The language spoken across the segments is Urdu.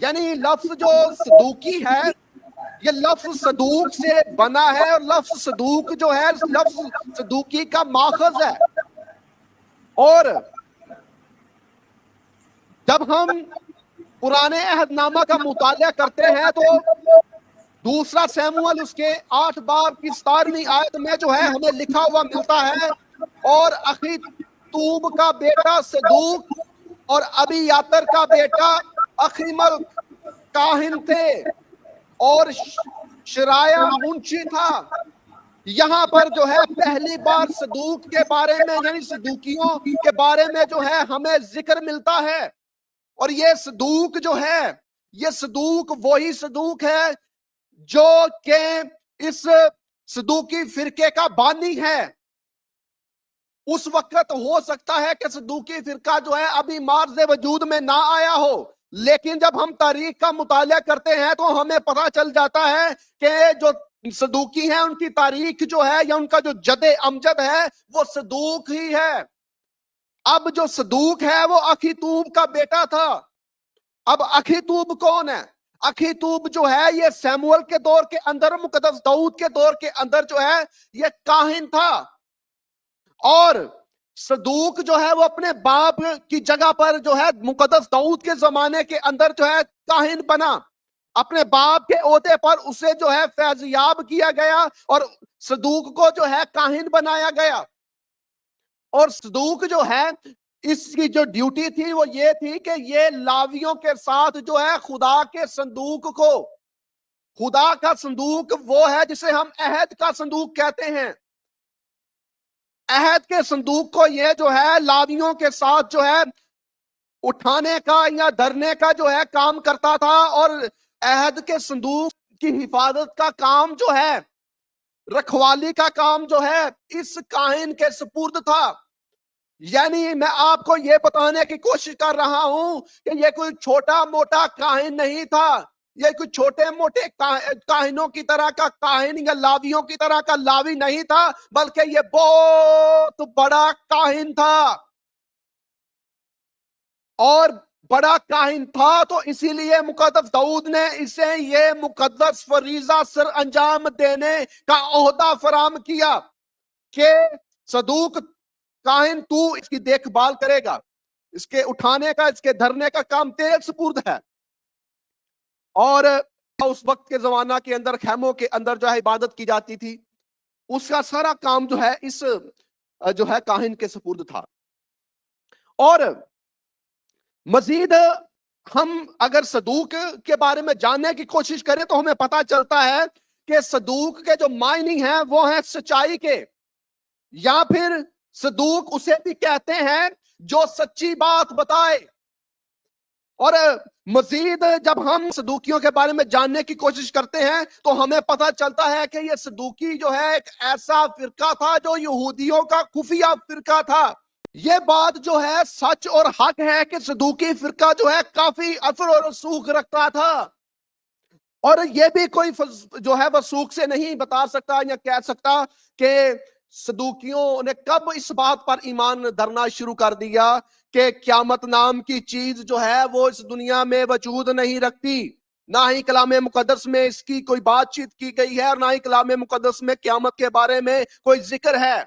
یعنی لفظ جو صدوقی ہے یہ لفظ صدوق سے بنا ہے، اور لفظ صدوق جو ہے لفظ صدوقی کا ماخذ ہے. اور جب ہم پرانے عہد نامہ کا مطالعہ کرتے ہیں تو دوسرا سیموئیل اس کے 8 باب کی 17ویں آیت میں جو ہے ہمیں لکھا ہوا ملتا ہے، اور اخی توب کا بیٹا صدوق اور ابی یاتر کا بیٹا اخی ملک کاہن تھے اور شرائع منشی تھا. یہاں پر جو ہے پہلی بار صدوق کے بارے میں یعنی صدوقیوں کے بارے میں جو ہے ہمیں ذکر ملتا ہے. اور یہ صدوق جو ہے یہ صدوق وہی صدوق ہے جو کہ اس صدوقی فرقے کا بانی ہے. اس وقت ہو سکتا ہے کہ صدوقی فرقہ جو ہے ابھی مارز وجود میں نہ آیا ہو، لیکن جب ہم تاریخ کا مطالعہ کرتے ہیں تو ہمیں پتہ چل جاتا ہے کہ جو صدوقی ہیں ان کی تاریخ جو ہے یا ان کا جو جد امجد ہے وہ صدوق ہی ہے. اب جو صدوق ہے وہ اخیتوب کا بیٹا تھا. اب اخیتوب کون ہے؟ اخیتوب جو ہے یہ سیموئیل کے دور کے اندر، مقدس داؤد کے دور کے اندر جو ہے یہ کاہن تھا. اور صدوق جو ہے وہ اپنے باپ کی جگہ پر جو ہے مقدس داؤد کے زمانے کے اندر جو ہے کاہن بنا. اپنے باپ کے عہدے پر اسے جو ہے فیضیاب کیا گیا اور صدوق کو جو ہے کاہن بنایا گیا. اور صدوق جو ہے اس کی جو ڈیوٹی تھی وہ یہ تھی کہ یہ لاویوں کے ساتھ جو ہے خدا کے صندوق کو، خدا کا صندوق وہ ہے جسے ہم عہد کا صندوق کہتے ہیں، عہد کے صندوق کو یہ جو ہے لاویوں کے ساتھ جو ہے اٹھانے کا یا دھرنے کا جو ہے کام کرتا تھا. اور عہد کے صندوق کی حفاظت کا کام جو ہے، رکھوالی کا کام جو ہے اس کاہن کے سپرد تھا. یعنی میں آپ کو یہ بتانے کی کوشش کر رہا ہوں کہ یہ کوئی چھوٹا موٹا کاہن نہیں تھا، یہ کوئی چھوٹے موٹے کاہنوں کی طرح کا کاہن یا لاویوں کی طرح کا لاوی نہیں تھا، بلکہ یہ بہت بڑا کاہن تھا. اور بڑا کاہن تھا تو اسی لیے مقدس داؤد نے اسے یہ مقدس فریضہ سر انجام دینے کا عہدہ فراہم کیا کہ صدوق کاہن تو اس کی دیکھ بھال کرے گا، اس کے اٹھانے کا، اس کے دھرنے کا کام تیرے سپرد ہے. اور اس وقت کے زمانہ کے اندر خیموں کے اندر جو ہے عبادت کی جاتی تھی، اس کا سارا کام جو ہے اس جو ہے کاہن کے سپرد تھا. اور مزید ہم اگر صدوق کے بارے میں جاننے کی کوشش کریں تو ہمیں پتا چلتا ہے کہ صدوق کے جو معنی ہیں وہ ہیں سچائی کے، یا پھر صدوق اسے بھی کہتے ہیں جو سچی بات بتائے. اور مزید جب ہم صدوقیوں کے بارے میں جاننے کی کوشش کرتے ہیں تو ہمیں پتا چلتا ہے کہ یہ صدوقی جو ہے ایک ایسا فرقہ تھا جو یہودیوں کا خفیہ فرقہ تھا. یہ بات جو ہے سچ اور حق ہے کہ صدوقی فرقہ جو ہے کافی اثر و رسوخ رکھتا تھا. اور یہ بھی کوئی جو ہے وثوق سے نہیں بتا سکتا یا کہہ سکتا کہ صدوقیوں نے کب اس بات پر ایمان دھرنا شروع کر دیا کہ قیامت نام کی چیز جو ہے وہ اس دنیا میں وجود نہیں رکھتی. نہ ہی کلام مقدس میں اس کی کوئی بات چیت کی گئی ہے، اور نہ ہی کلام مقدس میں قیامت کے بارے میں کوئی ذکر ہے.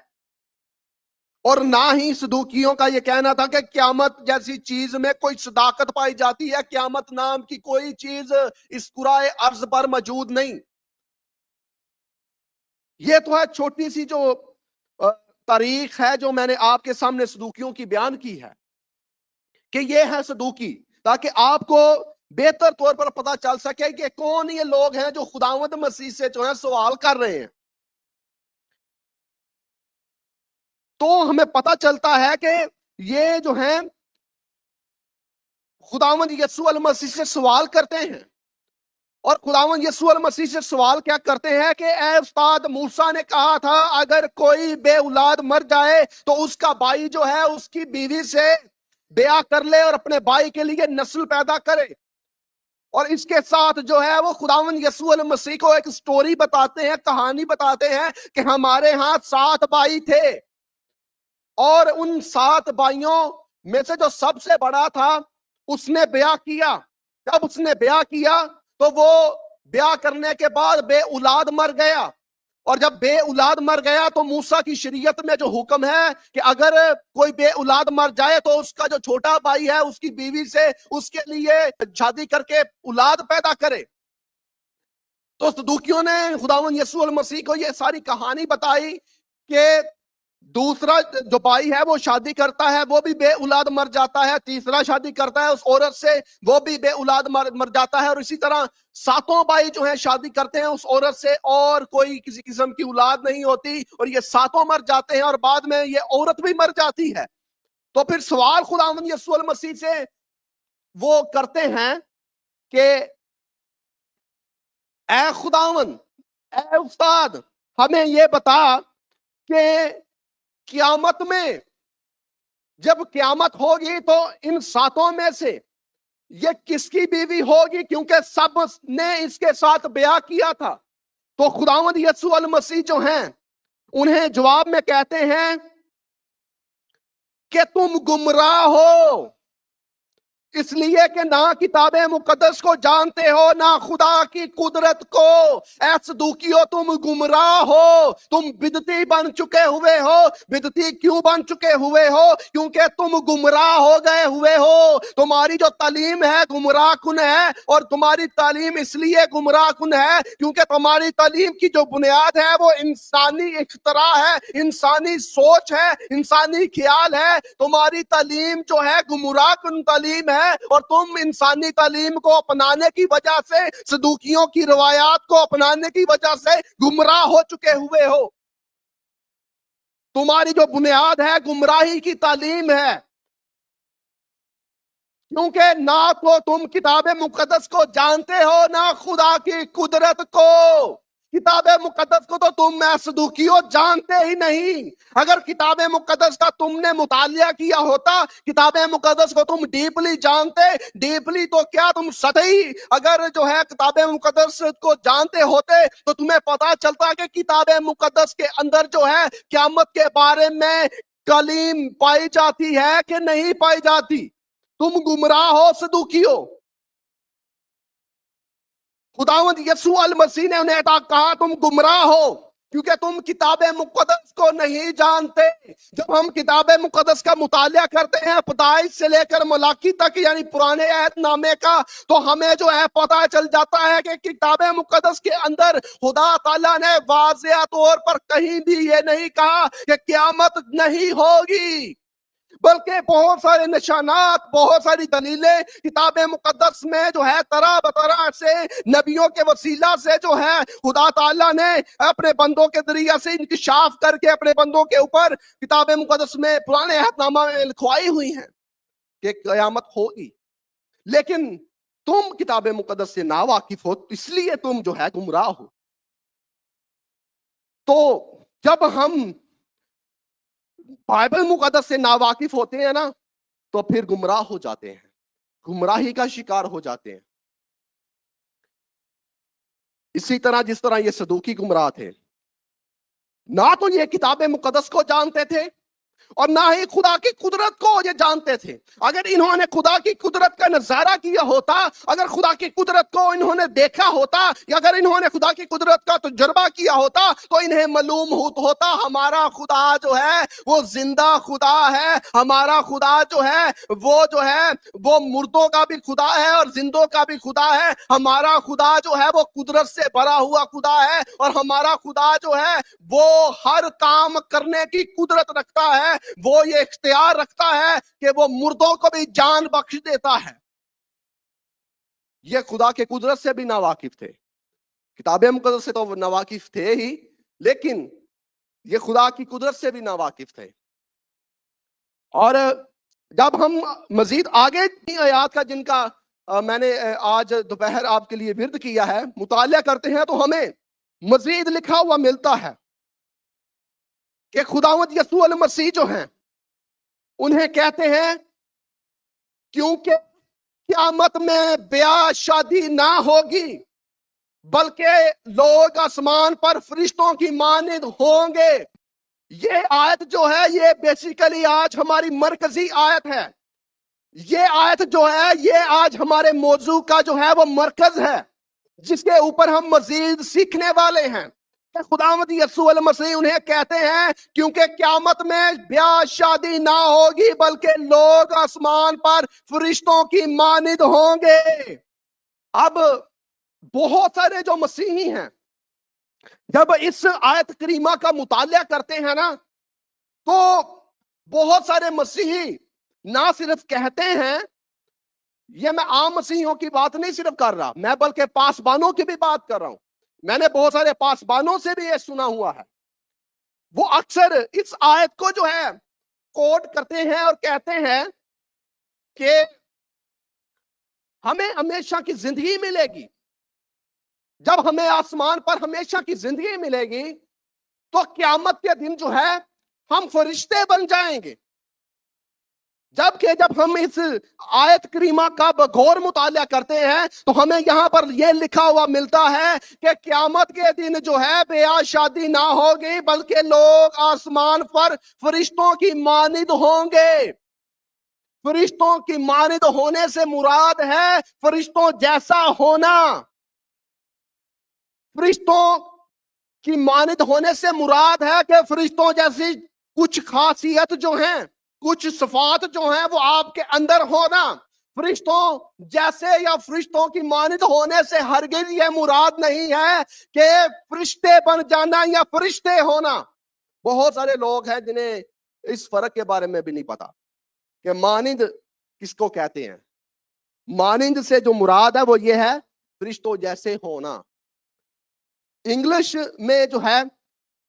اور نہ ہی صدوقیوں کا یہ کہنا تھا کہ قیامت جیسی چیز میں کوئی صداقت پائی جاتی ہے. قیامت نام کی کوئی چیز اس کرۂ ارض پر موجود نہیں. یہ تو ہے چھوٹی سی جو تاریخ ہے جو میں نے آپ کے سامنے صدوقیوں کی بیان کی ہے کہ یہ ہے صدوقی، تاکہ آپ کو بہتر طور پر پتا چل سکے کہ کون یہ لوگ ہیں جو خداوند مسیح سے جو ہے سوال کر رہے ہیں. تو ہمیں پتا چلتا ہے کہ یہ جو ہیں خداوند یسوع المسیح سے سوال کرتے ہیں. اور خداوند یسوع المسیح سے سوال کیا کرتے ہیں کہ اے استاد، موسیٰ نے کہا تھا اگر کوئی بے اولاد مر جائے تو اس کا بھائی جو ہے اس کی بیوی سے بیاہ کر لے اور اپنے بھائی کے لیے نسل پیدا کرے. اور اس کے ساتھ جو ہے وہ خداوند یسوع المسیح کو ایک سٹوری بتاتے ہیں، کہانی بتاتے ہیں کہ ہمارے ہاں 7 بھائی تھے، اور ان 7 بھائیوں میں سے جو سب سے بڑا تھا اس نے بیاہ کیا، جب اس نے بیاہ کیا تو وہ بیاہ کرنے کے بعد بے اولاد مر گیا، اور جب بے اولاد مر گیا تو موسیٰ کی شریعت میں جو حکم ہے کہ اگر کوئی بے اولاد مر جائے تو اس کا جو چھوٹا بھائی ہے اس کی بیوی سے اس کے لیے شادی کر کے اولاد پیدا کرے۔ تو صدوقیوں نے خداوند یسوع المسیح کو یہ ساری کہانی بتائی کہ دوسرا جو بھائی ہے وہ شادی کرتا ہے، وہ بھی بے اولاد مر جاتا ہے، تیسرا شادی کرتا ہے اس عورت سے، وہ بھی بے اولاد مر جاتا ہے، اور اسی طرح ساتوں بھائی جو ہیں شادی کرتے ہیں اس عورت سے اور کوئی کسی قسم کی اولاد نہیں ہوتی، اور یہ ساتوں مر جاتے ہیں اور بعد میں یہ عورت بھی مر جاتی ہے۔ تو پھر سوال خداوند یسوع المسیح سے وہ کرتے ہیں کہ اے خداوند، اے استاد، ہمیں یہ بتا کہ قیامت میں جب قیامت ہوگی تو ان ساتوں میں سے یہ کس کی بیوی ہوگی، کیونکہ سب نے اس کے ساتھ بیاہ کیا تھا۔ تو خداوند یسوع المسیح جو ہیں انہیں جواب میں کہتے ہیں کہ تم گمراہ ہو، اس لیے کہ نہ کتاب مقدس کو جانتے ہو نہ خدا کی قدرت کو۔ اے صدوقیو، تم گمراہ ہو، تم بدعتی بن چکے ہوئے ہو۔ بدعتی کیوں بن چکے ہوئے ہو؟ کیونکہ تم گمراہ ہو گئے ہوئے ہو، تمہاری جو تعلیم ہے گمراہ کن ہے، اور تمہاری تعلیم اس لیے گمراہ کن ہے کیونکہ تمہاری تعلیم کی جو بنیاد ہے وہ انسانی اختراع ہے، انسانی سوچ ہے، انسانی خیال ہے۔ تمہاری تعلیم جو ہے گمراہ کن تعلیم ہے، اور تم انسانی تعلیم کو اپنانے کی وجہ سے، صدوقیوں کی روایات کو اپنانے کی وجہ سے گمراہ ہو چکے ہوئے ہو۔ تمہاری جو بنیاد ہے گمراہی کی تعلیم ہے، کیونکہ نہ تو تم کتاب مقدس کو جانتے ہو نہ خدا کی قدرت کو۔ کتاب مقدس کو تو تم میں صدوقیوں جانتے ہی نہیں۔ اگر کتاب مقدس کا تم نے مطالعہ کیا ہوتا، کتاب مقدس کو تم ڈیپلی جانتے، ڈیپلی تو کیا تم سطحی اگر جو ہے کتاب مقدس کو جانتے ہوتے تو تمہیں پتا چلتا کہ کتاب مقدس کے اندر جو ہے قیامت کے بارے میں تعلیم پائی جاتی ہے کہ نہیں پائی جاتی۔ تم گمراہ ہو صدوقیوں۔ خداوند یسوع المسیح نے انہیں کہا تم گمراہ ہو کیونکہ تم کتاب مقدس کو نہیں جانتے۔ جب ہم کتاب مقدس کا مطالعہ کرتے ہیں پیدائش سے لے کر ملاکی تک، یعنی پرانے عہد نامے کا، تو ہمیں جو ہے پتہ چل جاتا ہے کہ کتاب مقدس کے اندر خدا تعالیٰ نے واضح طور پر کہیں بھی یہ نہیں کہا کہ قیامت نہیں ہوگی، بلکہ بہت سارے نشانات، بہت ساری دلیلیں کتاب مقدس میں جو ہے طرح بطرح سے نبیوں کے وسیلہ سے جو ہے خدا تعالیٰ نے اپنے بندوں کے ذریعہ سے انکشاف کر کے اپنے بندوں کے اوپر کتاب مقدس میں پرانے عہد نامہ میں لکھوائی ہوئی ہیں کہ قیامت ہوگی۔ لیکن تم کتاب مقدس سے ناواقف ہو، اس لیے تم جو ہے گمراہ ہو۔ تو جب ہم بائبل مقدس سے ناواقف ہوتے ہیں نا تو پھر گمراہ ہو جاتے ہیں، گمراہی کا شکار ہو جاتے ہیں۔ اسی طرح جس طرح یہ صدوقی گمراہ تھے، نہ تو یہ کتاب مقدس کو جانتے تھے اور نہ ہی خدا کی قدرت کو یہ جانتے تھے۔ اگر انہوں نے خدا کی قدرت کا نظارہ کیا ہوتا، اگر خدا کی قدرت کو انہوں نے دیکھا ہوتا، یا اگر انہوں نے خدا کی قدرت کا تجربہ کیا ہوتا تو انہیں معلوم ہوتا ہمارا خدا جو ہے وہ زندہ خدا ہے، ہمارا خدا جو ہے وہ مردوں کا بھی خدا ہے اور زندوں کا بھی خدا ہے، ہمارا خدا جو ہے وہ قدرت سے بھرا ہوا خدا ہے، اور ہمارا خدا جو ہے وہ ہر کام کرنے کی قدرت رکھتا ہے، وہ یہ اختیار رکھتا ہے کہ وہ مردوں کو بھی جان بخش دیتا ہے۔ یہ خدا کے قدرت سے بھی ناواقف تھے، کتاب مقدس سے تو وہ ناواقف تھے ہی، لیکن یہ خدا کی قدرت سے بھی ناواقف تھے۔ اور جب ہم مزید آگے آیات کا جن کا میں نے آج دوپہر آپ کے لیے ورد کیا ہے مطالعہ کرتے ہیں تو ہمیں مزید لکھا ہوا ملتا ہے کہ خداوند یسوع المسیح جو ہیں انہیں کہتے ہیں کیونکہ قیامت میں بیاہ شادی نہ ہوگی بلکہ لوگ آسمان پر فرشتوں کی مانند ہوں گے۔ یہ آیت جو ہے یہ بیسیکلی آج ہماری مرکزی آیت ہے۔ یہ آیت جو ہے یہ آج ہمارے موضوع کا جو ہے وہ مرکز ہے، جس کے اوپر ہم مزید سیکھنے والے ہیں کہ خداوند یسوع المسیح انہیں کہتے ہیں کیونکہ قیامت میں بیاہ شادی نہ ہوگی بلکہ لوگ آسمان پر فرشتوں کی مانند ہوں گے۔ اب بہت سارے جو مسیحی ہیں جب اس آیت کریمہ کا مطالعہ کرتے ہیں نا تو بہت سارے مسیحی نہ صرف کہتے ہیں، یہ میں عام مسیحیوں کی بات نہیں صرف کر رہا، میں بلکہ پاسبانوں کی بھی بات کر رہا ہوں، میں نے بہت سارے پاسبانوں سے بھی یہ سنا ہوا ہے، وہ اکثر اس آیت کو جو ہے کوٹ کرتے ہیں اور کہتے ہیں کہ ہمیں ہمیشہ کی زندگی ملے گی، جب ہمیں آسمان پر ہمیشہ کی زندگی ملے گی تو قیامت کے دن جو ہے ہم فرشتے بن جائیں گے۔ جبکہ جب ہم اس آیت کریمہ کا بغور مطالعہ کرتے ہیں تو ہمیں یہاں پر یہ لکھا ہوا ملتا ہے کہ قیامت کے دن جو ہے بیاہ شادی نہ ہوگی بلکہ لوگ آسمان پر فرشتوں کی مانند ہوں گے۔ فرشتوں کی مانند ہونے سے مراد ہے فرشتوں جیسا ہونا۔ فرشتوں کی مانند ہونے سے مراد ہے کہ فرشتوں جیسی کچھ خاصیت جو ہیں، کچھ صفات جو ہیں وہ آپ کے اندر ہونا۔ فرشتوں جیسے یا فرشتوں کی مانند ہونے سے ہرگز یہ مراد نہیں ہے کہ فرشتے بن جانا یا فرشتے ہونا۔ بہت سارے لوگ ہیں جنہیں اس فرق کے بارے میں بھی نہیں پتا کہ مانند کس کو کہتے ہیں۔ مانند سے جو مراد ہے وہ یہ ہے فرشتوں جیسے ہونا۔ انگلش میں جو ہے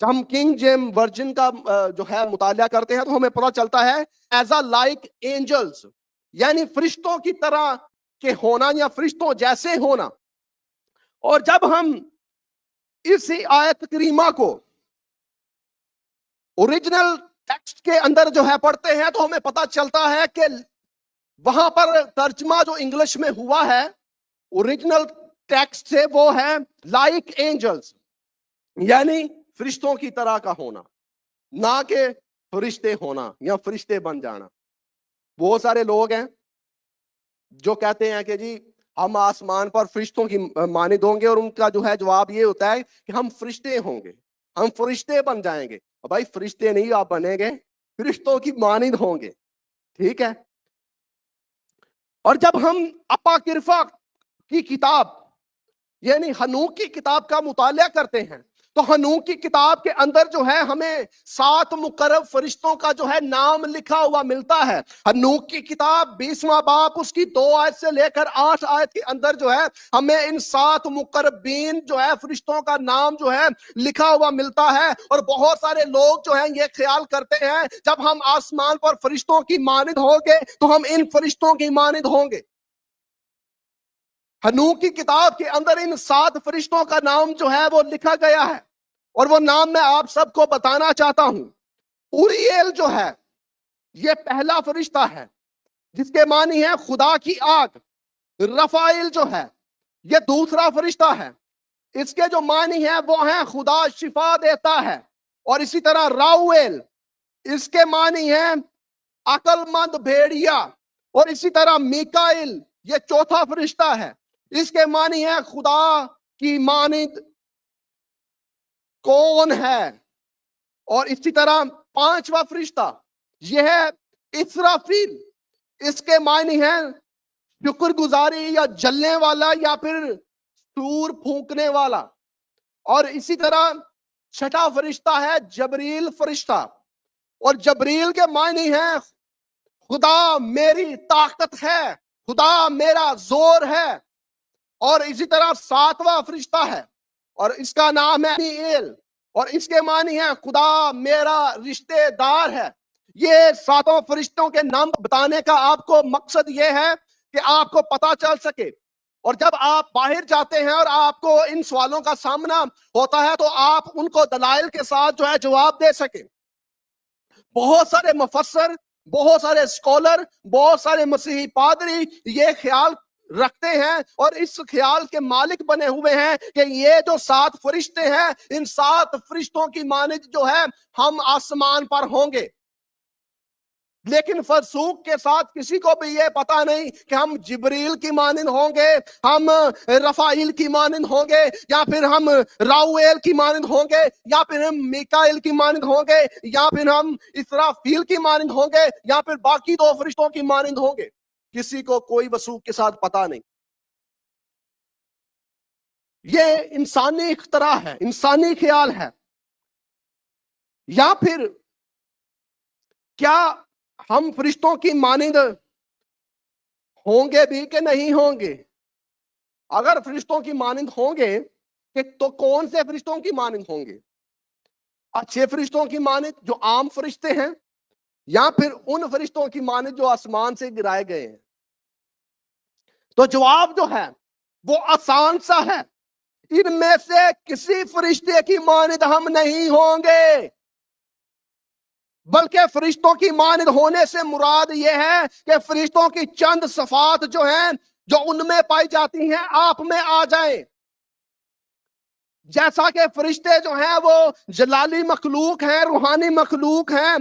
ہم کنگ جیم ورجن کا جو ہے مطالعہ کرتے ہیں تو ہمیں پتہ چلتا ہے ایز اے لائک اینجلز، یعنی فرشتوں کی طرح کے ہونا یا فرشتوں جیسے ہونا۔ اور جب ہم اس آیت کریمہ کو اوریجنل ٹیکسٹ کے اندر جو ہے پڑھتے ہیں تو ہمیں پتہ چلتا ہے کہ وہاں پر ترجمہ جو انگلش میں ہوا ہے اوریجنل ٹیکسٹ سے وہ ہے لائک اینجلز، یعنی فرشتوں کی طرح کا ہونا، نہ کہ فرشتے ہونا یا فرشتے بن جانا۔ بہت سارے لوگ ہیں جو کہتے ہیں کہ جی ہم آسمان پر فرشتوں کی مانند ہوں گے، اور ان کا جو ہے جواب یہ ہوتا ہے کہ ہم فرشتے ہوں گے، ہم فرشتے بن جائیں گے۔ بھائی فرشتے نہیں آپ بنیں گے، فرشتوں کی مانند ہوں گے، ٹھیک ہے۔ اور جب ہم اپاکرفا کی کتاب یعنی ہنوک کی کتاب کا مطالعہ کرتے ہیں تو ہنوک کی کتاب کے اندر جو ہے ہمیں 7 مقرب فرشتوں کا جو ہے نام لکھا ہوا ملتا ہے۔ ہنوک کی کتاب 20واں باب اس کی 2 آیت سے لے کر 8 آیت کے اندر جو ہے ہمیں ان 7 مقربین جو ہے فرشتوں کا نام جو ہے لکھا ہوا ملتا ہے۔ اور بہت سارے لوگ جو ہیں یہ خیال کرتے ہیں جب ہم آسمان پر فرشتوں کی مانند ہوں گے تو ہم ان فرشتوں کی مانند ہوں گے۔ ہنوک کی کتاب کے اندر ان 7 فرشتوں کا نام جو ہے وہ لکھا گیا ہے، اور وہ نام میں آپ سب کو بتانا چاہتا ہوں۔ اوریل جو ہے یہ پہلا فرشتہ ہے جس کے معنی ہے خدا کی آگ۔ رفائل جو ہے یہ دوسرا فرشتہ ہے، اس کے جو معنی ہے وہ ہیں خدا شفا دیتا ہے۔ اور اسی طرح راویل اس کے معنی ہے عقل مند بھیڑیا۔ اور اسی طرح میکائل یہ چوتھا فرشتہ ہے، اس کے معنی ہے خدا کی مانند کون ہے۔ اور اسی طرح 5واں فرشتہ یہ ہے اسرافیل، اس کے معنی ہے شکر گزاری یا جلنے والا یا پھر سور پھونکنے والا۔ اور اسی طرح 6واں فرشتہ ہے جبریل فرشتہ، اور جبریل کے معنی ہے خدا میری طاقت ہے، خدا میرا زور ہے۔ اور اسی طرح 7واں فرشتہ ہے اور اس کا نام ہے میکائیل، اور اس کے معنی ہے خدا میرا رشتے دار ہے۔ یہ 7 فرشتوں کے نام بتانے کا آپ کو مقصد یہ ہے کہ آپ کو پتا چل سکے، اور جب آپ باہر جاتے ہیں اور آپ کو ان سوالوں کا سامنا ہوتا ہے تو آپ ان کو دلائل کے ساتھ جو ہے جواب دے سکیں۔ بہت سارے مفسر، بہت سارے اسکالر، بہت سارے مسیحی پادری یہ خیال رکھتے ہیں اور اس خیال کے مالک بنے ہوئے ہیں کہ یہ جو 7 فرشتے ہیں ان 7 فرشتوں کی مانند جو ہے ہم آسمان پر ہوں گے۔ لیکن فرسوق کے ساتھ کسی کو بھی یہ پتا نہیں کہ ہم جبریل کی مانند ہوں گے, ہم رفائیل کی مانند ہوں گے, یا پھر ہم راؤیل کی مانند ہوں گے, یا پھر ہم میکائیل کی مانند ہوں گے, یا پھر ہم اسرافیل کی مانند ہوں گے, یا پھر باقی 2 فرشتوں کی مانند ہوں گے. کسی کو کوئی وثوق کے ساتھ پتا نہیں. یہ انسانی اختراع ہے, انسانی خیال ہے. یا پھر کیا ہم فرشتوں کی مانند ہوں گے بھی کہ نہیں ہوں گے؟ اگر فرشتوں کی مانند ہوں گے تو کون سے فرشتوں کی مانند ہوں گے؟ اچھے فرشتوں کی مانند جو عام فرشتے ہیں, یا پھر ان فرشتوں کی مانند جو آسمان سے گرائے گئے ہیں؟ تو جواب جو ہے وہ آسان سا ہے, ان میں سے کسی فرشتے کی مانند ہم نہیں ہوں گے. بلکہ فرشتوں کی مانند ہونے سے مراد یہ ہے کہ فرشتوں کی چند صفات جو ہیں, جو ان میں پائی جاتی ہیں, آپ میں آ جائیں. جیسا کہ فرشتے جو ہیں وہ جلالی مخلوق ہیں, روحانی مخلوق ہیں,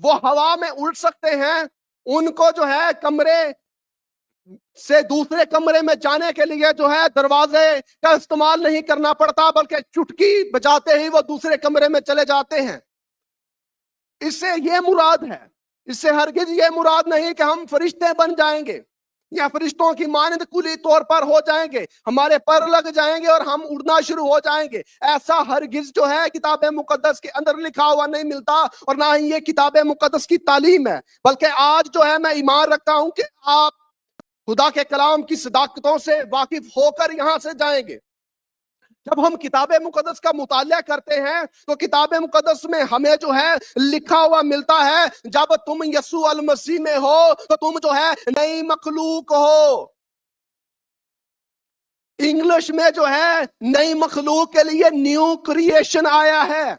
وہ ہوا میں اڑ سکتے ہیں. ان کو جو ہے کمرے سے دوسرے کمرے میں جانے کے لیے جو ہے دروازے کا استعمال نہیں کرنا پڑتا, بلکہ چٹکی بجاتے ہی وہ دوسرے کمرے میں چلے جاتے ہیں. اس سے یہ مراد ہے, اس سے ہرگز یہ مراد نہیں کہ ہم فرشتے بن جائیں گے یا فرشتوں کی مانند کلی طور پر ہو جائیں گے, ہمارے پر لگ جائیں گے اور ہم اڑنا شروع ہو جائیں گے. ایسا ہرگز جو ہے کتاب مقدس کے اندر لکھا ہوا نہیں ملتا, اور نہ ہی یہ کتاب مقدس کی تعلیم ہے. بلکہ آج جو ہے میں ایمان رکھتا ہوں کہ آپ خدا کے کلام کی صداقتوں سے واقف ہو کر یہاں سے جائیں گے. جب ہم کتاب مقدس کا مطالعہ کرتے ہیں تو کتاب مقدس میں ہمیں جو ہے لکھا ہوا ملتا ہے, جب تم یسوع المسیح میں ہو تو تم جو ہے نئی مخلوق ہو. انگلش میں جو ہے نئی مخلوق کے لیے نیو کریشن آیا ہے.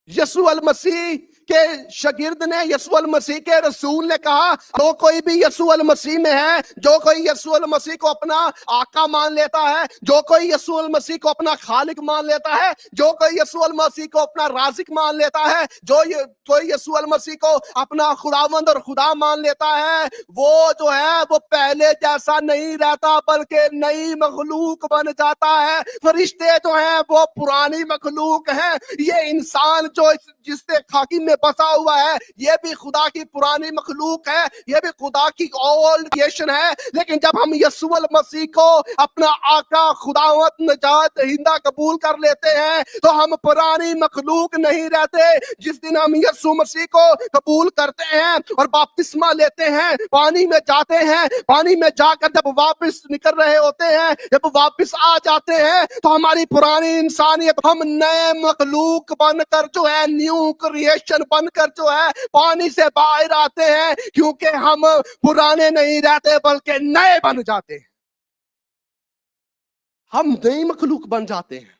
یسوع المسیح کے شاگرد نے, یسوع المسیح کے رسول نے کہا, جو کوئی بھی یسوع المسیح میں ہے, جو کوئی یسوع المسیح کو اپنا آقا مان لیتا ہے, جو کوئی یسوع المسیح کو اپنا خالق مان لیتا ہے, جو کوئی یسوع المسیح کو اپنا رازق مان لیتا ہے, جو کوئی یسوع المسیح کو اپنا خداوند اور خدا مان لیتا ہے, وہ جو ہے وہ پہلے جیسا نہیں رہتا بلکہ نئی مخلوق بن جاتا ہے. فرشتے جو ہیں وہ پرانی مخلوق ہیں. یہ انسان جو جس سے خاکی میں بسا ہوا ہے, یہ بھی خدا کی پرانی مخلوق ہے, یہ بھی خدا کی اولڈ کریشن ہے. لیکن جب ہم یسوع المسیح کو اپنا آقا خداوند نجات دہندہ قبول کر لیتے ہیں تو ہم پرانی مخلوق نہیں رہتے. جس دن ہم یسوع مسیح کو قبول کرتے ہیں اور بپتسمہ لیتے ہیں, پانی میں جاتے ہیں, پانی میں جا کر جب واپس نکل رہے ہوتے ہیں, جب واپس آ جاتے ہیں تو ہماری پرانی انسانیت, ہم نئے مخلوق بن کر جو ہے نیو کریشن بن کر جو ہے پانی سے باہر آتے ہیں, کیونکہ ہم پرانے نہیں رہتے بلکہ نئے بن جاتے ہیں. ہم نئی مخلوق بن جاتے ہیں.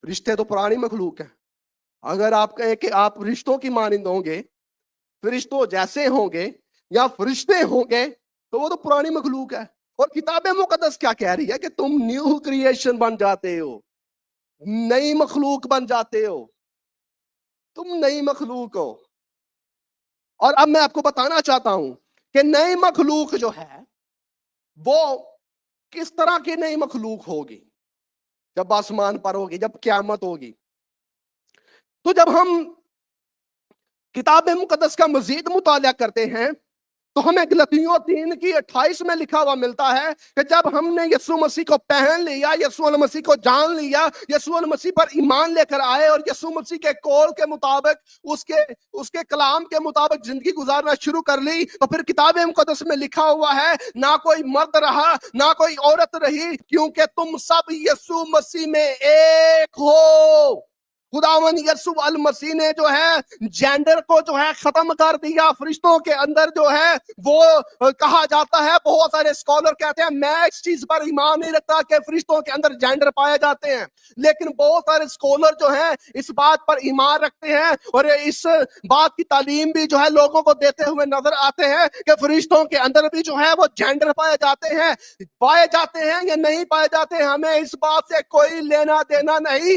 رشتے تو پرانی مخلوق ہیں. اگر آپ کہیں کہ آپ رشتوں کی مانند ہوں گے, فرشتوں جیسے ہوں گے یا فرشتے ہوں گے, تو وہ تو پرانی مخلوق ہے. اور کتاب مقدس کیا کہہ رہی ہے کہ تم نیو کریشن بن جاتے ہو, نئی مخلوق بن جاتے ہو, تم نئی مخلوق ہو. اور اب میں آپ کو بتانا چاہتا ہوں کہ نئی مخلوق جو ہے وہ کس طرح کی نئی مخلوق ہوگی جب آسمان پر ہوگی, جب قیامت ہوگی. تو جب ہم کتاب مقدس کا مزید مطالعہ کرتے ہیں تو ہمیں غلطیوں 3:28 میں لکھا ہوا ملتا ہے کہ جب ہم نے یسوع مسیح کو پہن لیا, یسوع المسیح کو جان لیا, یسوع المسیح پر ایمان لے کر آئے اور یسوع مسیح کے قول کے مطابق اس کے کلام کے مطابق زندگی گزارنا شروع کر لی, تو پھر کتاب مقدس میں لکھا ہوا ہے نہ کوئی مرد رہا نہ کوئی عورت رہی, کیونکہ تم سب یسوع مسیح میں ایک ہو. خداوند یسوع المسیح نے جو ہے جینڈر کو جو ہے ختم کر دیا. فرشتوں کے اندر جو ہے وہ کہا جاتا ہے, بہت سارے اسکالر کہتے ہیں میں اس چیز پر ایمان نہیں رکھتا کہ فرشتوں کے اندر جینڈر پائے جاتے ہیں, لیکن بہت سارے اسکالر جو ہیں اس بات پر ایمان رکھتے ہیں اور اس بات کی تعلیم بھی جو ہے لوگوں کو دیتے ہوئے نظر آتے ہیں کہ فرشتوں کے اندر بھی جو ہے وہ جینڈر پائے جاتے ہیں یا نہیں پائے جاتے. ہمیں اس بات سے کوئی لینا دینا نہیں,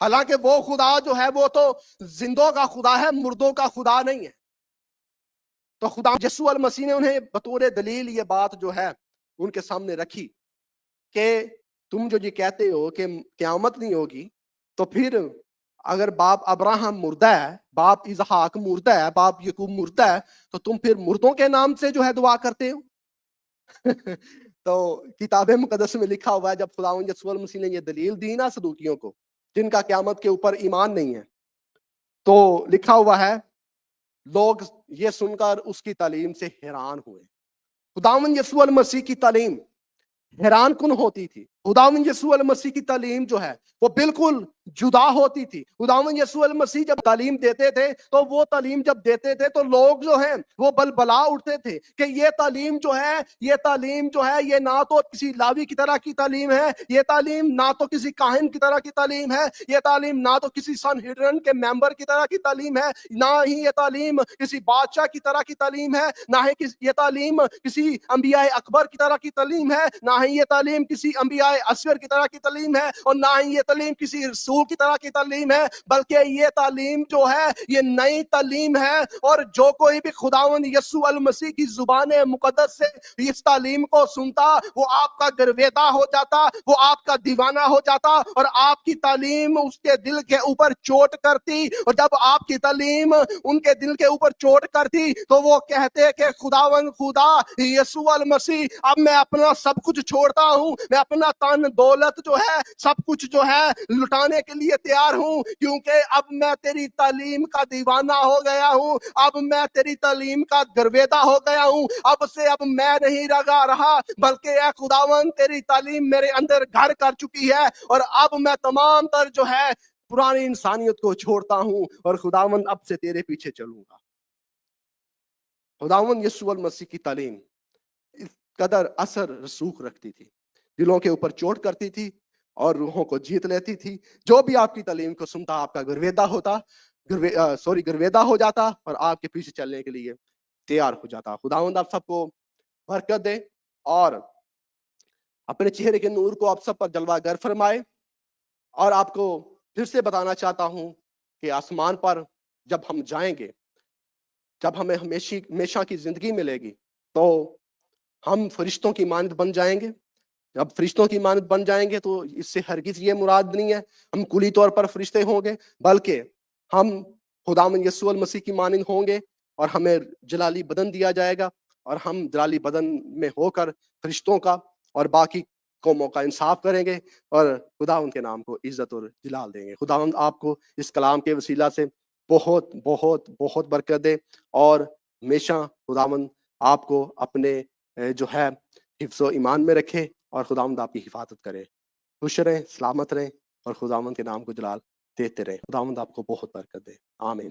حالانکہ وہ خدا جو ہے وہ تو زندوں کا خدا ہے، مردوں کا خدا نہیں ہے۔ تو خدا یسوع المسیح نے انہیں بطور دلیل یہ بات جو ہے ان کے سامنے رکھی کہ تم جو یہ کہتے ہو کہ قیامت نہیں ہوگی، تو پھر اگر باپ ابراہم مردہ ہے، باپ اسحاق مردہ ہے، باپ یعقوب مردہ ہے، تو تم پھر مردوں کے نام سے جو ہے دعا کرتے ہو؟ تو کتاب مقدس میں لکھا ہوا ہے، جب خداوند یسوع المسیح نے یہ دلیل دی نا صدوقیوں کو جن کا قیامت کے اوپر ایمان نہیں ہے، تو لکھا ہوا ہے لوگ یہ سن کر اس کی تعلیم سے حیران ہوئے۔ خداوند یسوع المسیح کی تعلیم حیران کن ہوتی تھی۔ خداوند یسوع المسیح کی تعلیم جو ہے وہ بالکل جدا ہوتی تھی۔ خداوند یسوع المسیح جب تعلیم دیتے تھے تو وہ تعلیم جب دیتے تھے تو لوگ جو ہیں وہ بلبلا اٹھتے تھے کہ یہ تعلیم جو ہے یہ نہ تو کسی لاوی کی طرح کی تعلیم ہے، یہ تعلیم نہ تو کسی کاہن کی طرح کی تعلیم ہے، یہ تعلیم نہ تو کسی سنہیڈرن کے ممبر کی طرح کی تعلیم ہے، نہ ہی یہ تعلیم کسی بادشاہ کی طرح کی تعلیم ہے، نہ ہی یہ تعلیم کسی انبیاء اکبر کی طرح کی تعلیم ہے، نہ ہی یہ تعلیم کسی انبیاء اصغر کی طرح کی تعلیم ہے، اور نہ ہی یہ تعلیم کسی رسول کی طرح کی تعلیم ہے، بلکہ یہ تعلیم جو ہے یہ نئی تعلیم ہے۔ اور جو کوئی بھی خداوند یسوع المسیح کی زبان مقدس سے اس تعلیم کو سنتا وہ آپ کا گرویدہ ہو جاتا، وہ آپ کا دیوانہ ہو جاتا، اور آپ کی تعلیم اس کے دل کے اوپر چوٹ کرتی، اور جب آپ کی تعلیم ان کے دل کے اوپر چوٹ کرتی تو وہ کہتے کہ خداوند خدا یسوع المسیح اب میں اپنا سب کچھ چھوڑتا ہوں، میں اپنا تن دولت جو ہے سب کچھ جو ہے لٹانے کے لیے تیار ہوں، کیونکہ اب میں تیری تعلیم کا دیوانہ ہو گیا ہوں، اب میں تیری تعلیم کا گرویدہ ہو گیا ہوں، اب میں نہیں رہا بلکہ اے خداوند تیری تعلیم میرے اندر گھر کر چکی ہے، اور اب میں تمام تر جو ہے پرانی انسانیت کو چھوڑتا ہوں اور خداوند اب سے تیرے پیچھے چلوں گا۔ خداوند یسوع المسیح کی تعلیم اس قدر اثر رسوخ رکھتی تھی، دلوں کے اوپر چوٹ کرتی تھی اور روحوں کو جیت لیتی تھی۔ جو بھی آپ کی تعلیم کو سنتا آپ کا گرویدہ ہو جاتا اور آپ کے پیچھے چلنے کے لیے تیار ہو جاتا۔ خداوند آپ سب کو برکت دے اور اپنے چہرے کے نور کو آپ سب پر جلوہ گر فرمائے۔ اور آپ کو پھر سے بتانا چاہتا ہوں کہ آسمان پر جب ہم جائیں گے، جب ہمیں ہمیشہ کی زندگی ملے گی، تو ہم فرشتوں کی مانند بن جائیں گے۔ جب فرشتوں کی مانند بن جائیں گے تو اس سے ہرگز یہ مراد نہیں ہے ہم کلی طور پر فرشتے ہوں گے، بلکہ ہم خداوند یسوع المسیح کی مانند ہوں گے، اور ہمیں جلالی بدن دیا جائے گا، اور ہم جلالی بدن میں ہو کر فرشتوں کا اور باقی قوموں کا انصاف کریں گے، اور خداوند کے نام کو عزت اور جلال دیں گے۔ خداوند آپ کو اس کلام کے وسیلہ سے بہت بہت بہت برکت دے، اور ہمیشہ خداوند آپ کو اپنے جو ہے حفظ و ایمان میں رکھے، اور خداوند آپ کی حفاظت کرے۔ خوش رہیں، سلامت رہیں، اور خداوند کے نام کو جلال دیتے رہیں۔ خداوند آپ کو بہت برکت دے۔ آمین۔